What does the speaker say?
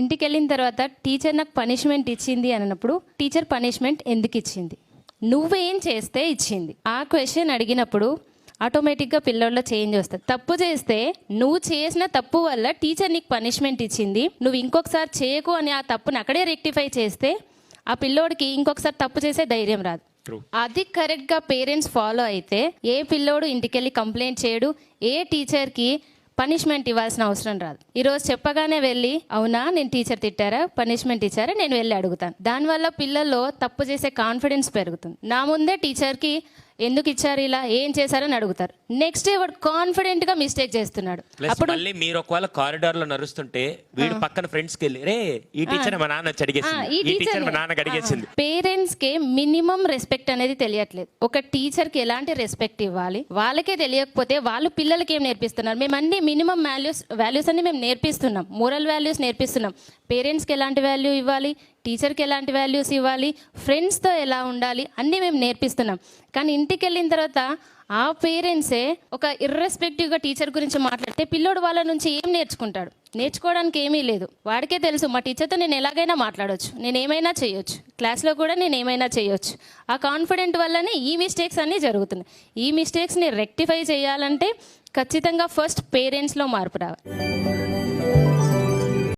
ఇంటికి వెళ్ళిన తర్వాత టీచర్ నాకు పనిష్మెంట్ ఇచ్చింది అన్నప్పుడు టీచర్ పనిష్మెంట్ ఎందుకు ఇచ్చింది, నువ్వేం చేస్తే ఇచ్చింది, ఆ క్వశ్చన్ అడిగినప్పుడు ఆటోమేటిక్గా పిల్లోళ్ళలో చేంజ్ వస్తుంది. తప్పు చేస్తే నువ్వు చేసిన తప్పు వల్ల టీచర్ నీకు పనిష్మెంట్ ఇచ్చింది, నువ్వు ఇంకొకసారి చేయకు అని ఆ తప్పుని అక్కడే రెక్టిఫై చేస్తే ఆ పిల్లోడికి ఇంకొకసారి తప్పు చేసే ధైర్యం రాదు. అది కరెక్ట్గా పేరెంట్స్ ఫాలో అయితే ఏ పిల్లోడు ఇంటికెళ్ళి కంప్లైంట్ చేయడు, ఏ టీచర్కి పనిష్మెంట్ ఇవ్వాల్సిన అవసరం రాదు. ఈరోజు చెప్పగానే వెళ్ళి అవునా నేను టీచర్ తిట్టారా పనిష్మెంట్ ఇచ్చారా నేను వెళ్ళి అడుగుతాను. దానివల్ల పిల్లల్లో తప్పు చేసే కాన్ఫిడెన్స్ పెరుగుతుంది. నా ముందే టీచర్కి ఎందుకు ఇచ్చారు ఇలా ఏం చేశారని అడుగుతారు. నెక్స్ట్ డే వాడు కాన్ఫిడెంట్ గా మిస్టేక్ చేస్తున్నాడు. అప్పుడు మళ్ళీ మీరు ఒకవేళ కారిడార్ లో నడుస్తుంటే వీడు పక్కన ఫ్రెండ్స్ కి వెళ్ళి రే ఈ టీచర్ మా నాన్న అడిగేసింది, ఈ టీచర్ మా నాన్న అడిగేసింది. పేరెంట్స్ కి మినిమం రెస్పెక్ట్ అనేది తెలియట్లేదు. ఒక టీచర్ కి ఎలాంటి రెస్పెక్ట్ ఇవ్వాలి వాళ్ళకే తెలియకపోతే వాళ్ళు పిల్లలకి ఏం నేర్పిస్తున్నారు? మేము అన్ని మినిమం వాల్యూస్ అన్ని మేము నేర్పిస్తున్నాం, మోరల్ వాల్యూస్ నేర్పిస్తున్నాం. పేరెంట్స్కి ఎలాంటి వాల్యూ ఇవ్వాలి, టీచర్కి ఎలాంటి వాల్యూస్ ఇవ్వాలి, ఫ్రెండ్స్తో ఎలా ఉండాలి అన్నీ మేము నేర్పిస్తున్నాం. కానీ ఇంటికి వెళ్ళిన తర్వాత ఆ పేరెంట్సే ఒక ఇర్రెస్పెక్టివ్గా టీచర్ గురించి మాట్లాడితే పిల్లోడు వాళ్ళ నుంచి ఏం నేర్చుకుంటాడు? నేర్చుకోవడానికి ఏమీ లేదు. వాడికే తెలుసు మా టీచర్తో నేను ఎలాగైనా మాట్లాడవచ్చు, నేను ఏమైనా చేయొచ్చు, క్లాస్లో కూడా నేను ఏమైనా చేయొచ్చు. ఆ కాన్ఫిడెంట్ వల్లనే ఈ మిస్టేక్స్ అన్నీ జరుగుతున్నాయి. ఈ మిస్టేక్స్ని రెక్టిఫై చేయాలంటే ఖచ్చితంగా ఫస్ట్ పేరెంట్స్లో మార్పు రావాలి.